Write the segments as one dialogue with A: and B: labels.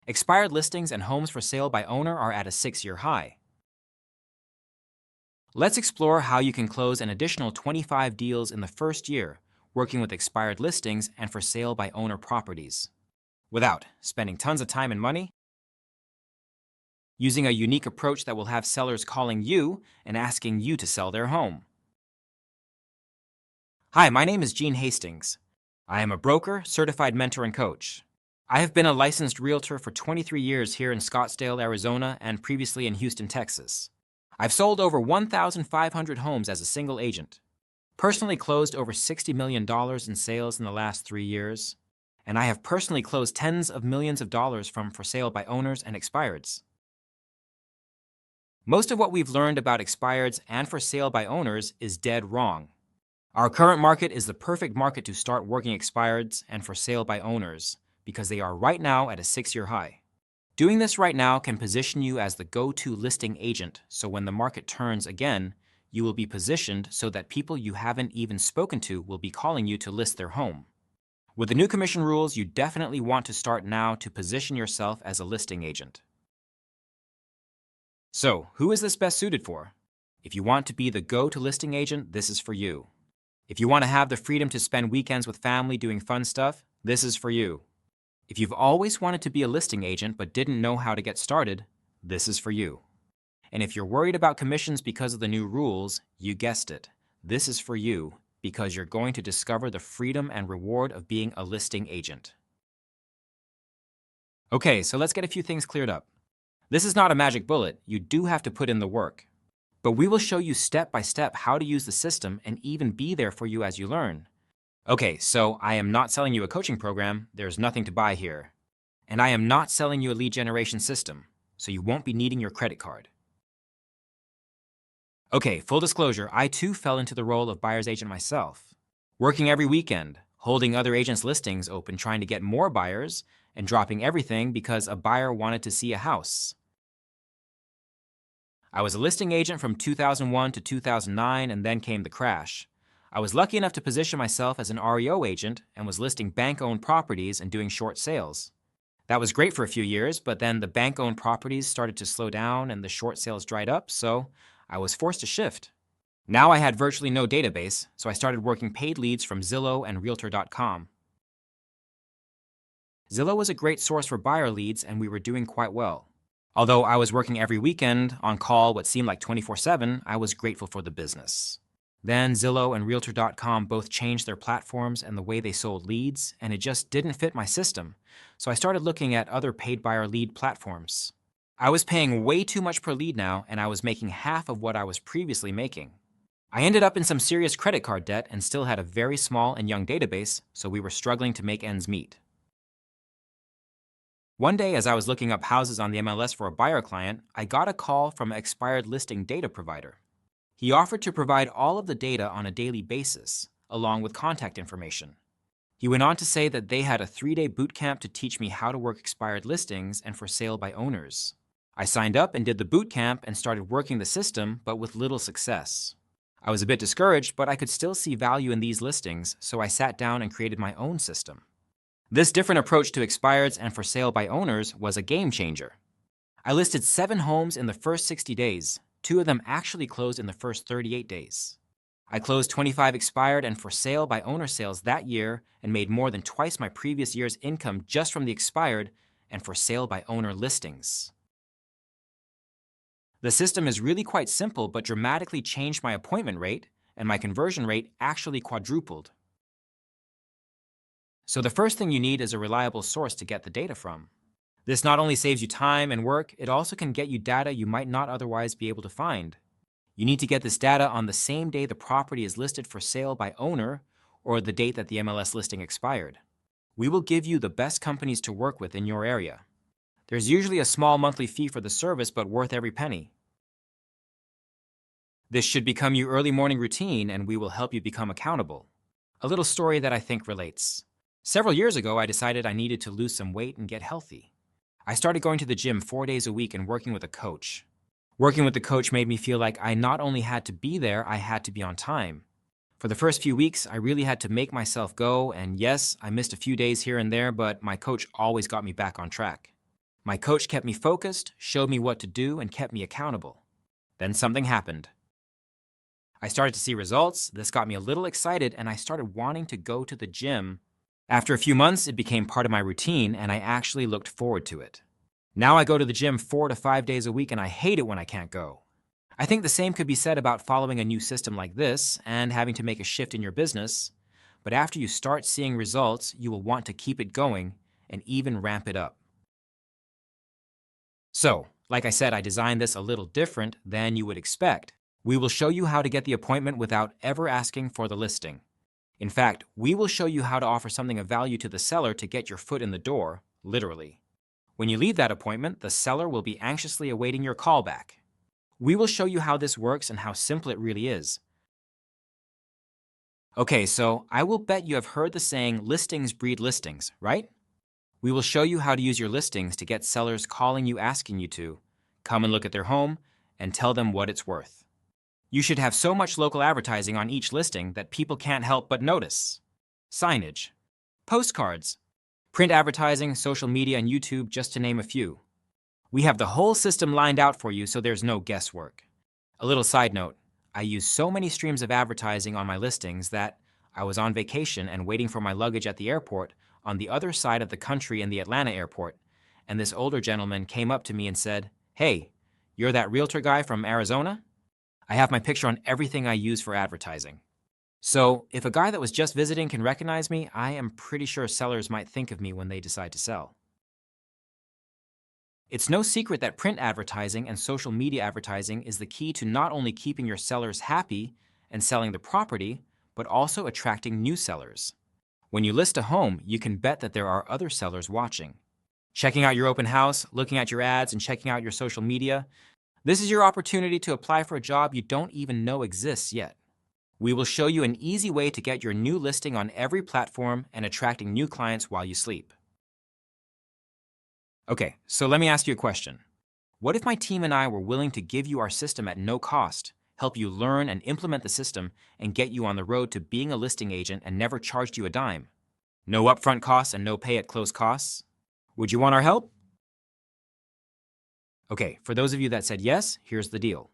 A: Expired listings and homes for sale by owner are at a 6-year high. Let's explore how you can close an additional 25 deals in the first year, working with expired listings and for sale by owner properties, without spending tons of time and money, using a unique approach that will have sellers calling you and asking you to sell their home. Hi, my name is Gene Hastings. I am a broker, certified mentor, and coach. I have been a licensed realtor for 23 years here in Scottsdale, Arizona, and previously in Houston, Texas. I've sold over 1,500 homes as a single agent, personally closed over $60 million in sales in the last 3 years, and I have personally closed tens of millions of dollars from for sale by owners and expireds. Most of what we've learned about expireds and for sale by owners is dead wrong. Our current market is the perfect market to start working expireds and for sale by owners because they are right now at a 6-year high. Doing this right now can position you as the go-to listing agent, so when the market turns again, you will be positioned so that people you haven't even spoken to will be calling you to list their home. With the new commission rules, you definitely want to start now to position yourself as a listing agent. So, who is this best suited for? If you want to be the go-to listing agent, this is for you. If you want to have the freedom to spend weekends with family doing fun stuff, this is for you. If you've always wanted to be a listing agent but didn't know how to get started, this is for you. And if you're worried about commissions because of the new rules, you guessed it, this is for you because you're going to discover the freedom and reward of being a listing agent. Okay, so let's get a few things cleared up. This is not a magic bullet. You do have to put in the work. But we will show you step by step how to use the system and even be there for you as you learn. Okay, so I am not selling you a coaching program. There's nothing to buy here. And I am not selling you a lead generation system, so you won't be needing your credit card. Okay, full disclosure, I too fell into the role of buyer's agent myself, working every weekend, holding other agents' listings open trying to get more buyers, and dropping everything because a buyer wanted to see a house. I was a listing agent from 2001 to 2009, and then came the crash. I was lucky enough to position myself as an REO agent and was listing bank-owned properties and doing short sales. That was great for a few years, but then the bank-owned properties started to slow down and the short sales dried up, so I was forced to shift. Now I had virtually no database, so I started working paid leads from Zillow and Realtor.com. Zillow was a great source for buyer leads, and we were doing quite well. Although I was working every weekend, on call what seemed like 24/7, I was grateful for the business. Then Zillow and Realtor.com both changed their platforms and the way they sold leads, and it just didn't fit my system. So I started looking at other paid buyer lead platforms. I was paying way too much per lead now, and I was making half of what I was previously making. I ended up in some serious credit card debt and still had a very small and young database, so we were struggling to make ends meet. One day, as I was looking up houses on the MLS for a buyer client, I got a call from an expired listing data provider. He offered to provide all of the data on a daily basis, along with contact information. He went on to say that they had a 3-day boot camp to teach me how to work expired listings and for sale by owners. I signed up and did the boot camp and started working the system, but with little success. I was a bit discouraged, but I could still see value in these listings, so I sat down and created my own system. This different approach to expireds and for sale by owners was a game changer. I listed 7 homes in the first 60 days. 2 of them actually closed in the first 38 days. I closed 25 expired and for sale by owner sales that year and made more than twice my previous year's income just from the expired and for sale by owner listings. The system is really quite simple, but dramatically changed my appointment rate, and my conversion rate actually quadrupled. So the first thing you need is a reliable source to get the data from. This not only saves you time and work, it also can get you data you might not otherwise be able to find. You need to get this data on the same day the property is listed for sale by owner or the date that the MLS listing expired. We will give you the best companies to work with in your area. There's usually a small monthly fee for the service, but worth every penny. This should become your early morning routine, and we will help you become accountable. A little story that I think relates. Several years ago, I decided I needed to lose some weight and get healthy. I started going to the gym 4 days a week and working with a coach. Working with the coach made me feel like I not only had to be there, I had to be on time. For the first few weeks, I really had to make myself go, and yes, I missed a few days here and there, but my coach always got me back on track. My coach kept me focused, showed me what to do, and kept me accountable. Then something happened. I started to see results. This got me a little excited, and I started wanting to go to the gym. After a few months, it became part of my routine, and I actually looked forward to it. Now I go to the gym 4 to 5 days a week, and I hate it when I can't go. I think the same could be said about following a new system like this and having to make a shift in your business. But after you start seeing results, you will want to keep it going and even ramp it up. So, like I said, I designed this a little different than you would expect. We will show you how to get the appointment without ever asking for the listing. In fact, we will show you how to offer something of value to the seller to get your foot in the door, literally. When you leave that appointment, the seller will be anxiously awaiting your call back. We will show you how this works and how simple it really is. Okay, so I will bet you have heard the saying, listings breed listings, right? We will show you how to use your listings to get sellers calling you asking you to come and look at their home and tell them what it's worth. You should have so much local advertising on each listing that people can't help but notice. Signage, postcards, print advertising, social media, and YouTube, just to name a few. We have the whole system lined out for you, so there's no guesswork. A little side note, I use so many streams of advertising on my listings that I was on vacation and waiting for my luggage at the airport on the other side of the country in the Atlanta airport, and this older gentleman came up to me and said, "Hey, you're that realtor guy from Arizona? I have my picture on everything I use for advertising." So, if a guy that was just visiting can recognize me, I am pretty sure sellers might think of me when they decide to sell. It's no secret that print advertising and social media advertising is the key to not only keeping your sellers happy and selling the property, but also attracting new sellers. When you list a home, you can bet that there are other sellers watching. Checking out your open house, looking at your ads, and checking out your social media. This is your opportunity to apply for a job you don't even know exists yet. We will show you an easy way to get your new listing on every platform and attracting new clients while you sleep. Okay, so let me ask you a question. What if my team and I were willing to give you our system at no cost, help you learn and implement the system, and get you on the road to being a listing agent and never charged you a dime? No upfront costs and no pay at close costs? Would you want our help? Okay, for those of you that said yes, here's the deal.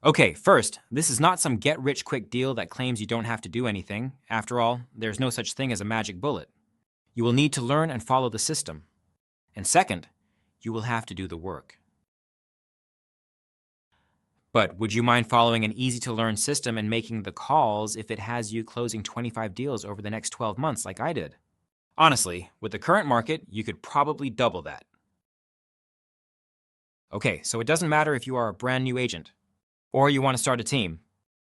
A: Okay, first, this is not some get-rich-quick deal that claims you don't have to do anything. After all, there's no such thing as a magic bullet. You will need to learn and follow the system. And second, you will have to do the work. But would you mind following an easy-to-learn system and making the calls if it has you closing 25 deals over the next 12 months like I did? Honestly, with the current market, you could probably double that. Okay, so it doesn't matter if you are a brand new agent, or you want to start a team,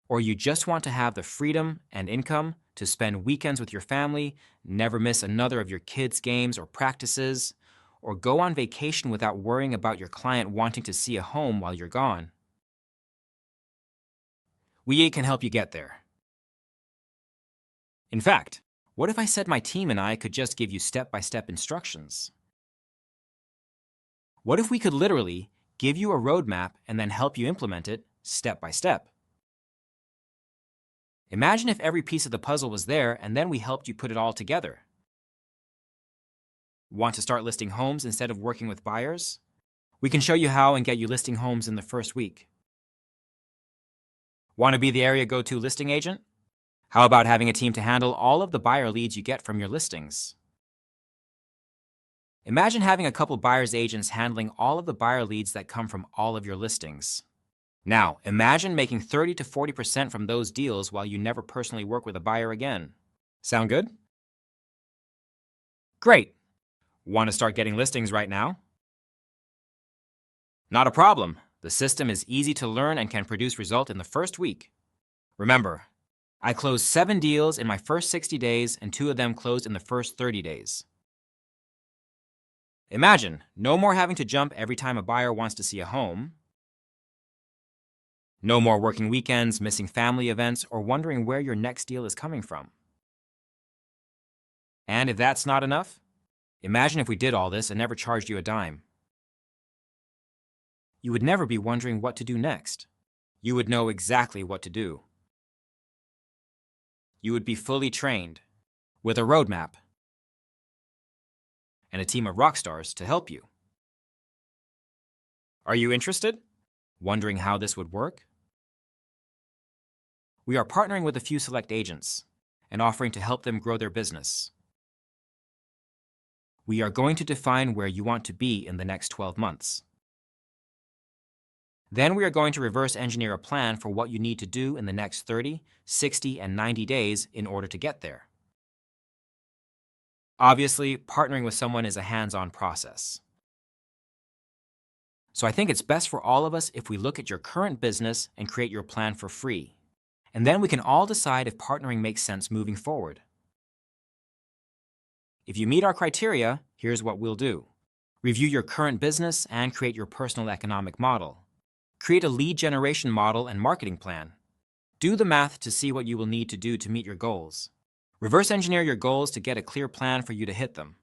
A: or you just want to have the freedom and income to spend weekends with your family, never miss another of your kids' games or practices, or go on vacation without worrying about your client wanting to see a home while you're gone. We can help you get there. In fact, what if I said my team and I could just give you step-by-step instructions? What if we could literally give you a roadmap and then help you implement it step by step? Imagine if every piece of the puzzle was there and then we helped you put it all together. Want to start listing homes instead of working with buyers? We can show you how and get you listing homes in the first week. Want to be the area go-to listing agent? How about having a team to handle all of the buyer leads you get from your listings? Imagine having a couple buyer's agents handling all of the buyer leads that come from all of your listings. Now, imagine making 30 to 40% from those deals while you never personally work with a buyer again. Sound good? Great. Want to start getting listings right now? Not a problem. The system is easy to learn and can produce results in the first week. Remember, I closed 7 deals in my first 60 days and 2 of them closed in the first 30 days. Imagine, no more having to jump every time a buyer wants to see a home. No more working weekends, missing family events, or wondering where your next deal is coming from. And if that's not enough, imagine if we did all this and never charged you a dime. You would never be wondering what to do next. You would know exactly what to do. You would be fully trained, with a roadmap, and a team of rock stars to help you. Are you interested? Wondering how this would work? We are partnering with a few select agents and offering to help them grow their business. We are going to define where you want to be in the next 12 months. Then we are going to reverse engineer a plan for what you need to do in the next 30, 60, and 90 days in order to get there. Obviously, partnering with someone is a hands-on process. So I think it's best for all of us if we look at your current business and create your plan for free. And then we can all decide if partnering makes sense moving forward. If you meet our criteria, here's what we'll do. Review your current business and create your personal economic model. Create a lead generation model and marketing plan. Do the math to see what you will need to do to meet your goals. Reverse engineer your goals to get a clear plan for you to hit them.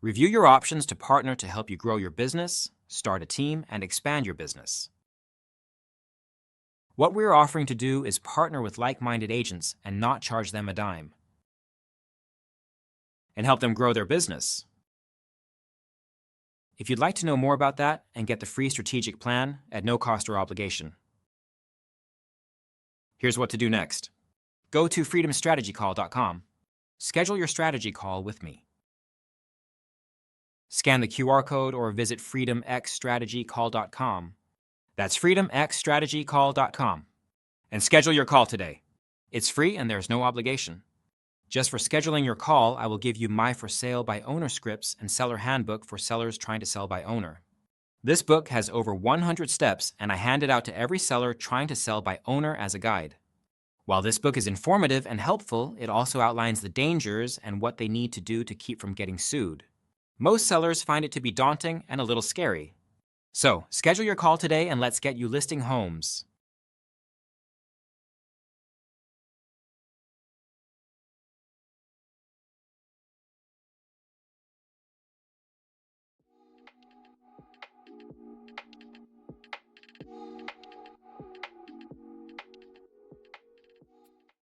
A: Review your options to partner to help you grow your business, start a team, and expand your business. What we're offering to do is partner with like-minded agents and not charge them a dime, and help them grow their business. If you'd like to know more about that and get the free strategic plan at no cost or obligation, here's what to do next. Go to freedomstrategycall.com. Schedule your strategy call with me. Scan the QR code or visit freedomxstrategycall.com. That's freedomxstrategycall.com. And schedule your call today. It's free and there's no obligation. Just for scheduling your call, I will give you my For Sale by Owner scripts and seller handbook for sellers trying to sell by owner. This book has over 100 steps, and I hand it out to every seller trying to sell by owner as a guide. While this book is informative and helpful, it also outlines the dangers and what they need to do to keep from getting sued. Most sellers find it to be daunting and a little scary. So, schedule your call today and let's get you listing homes.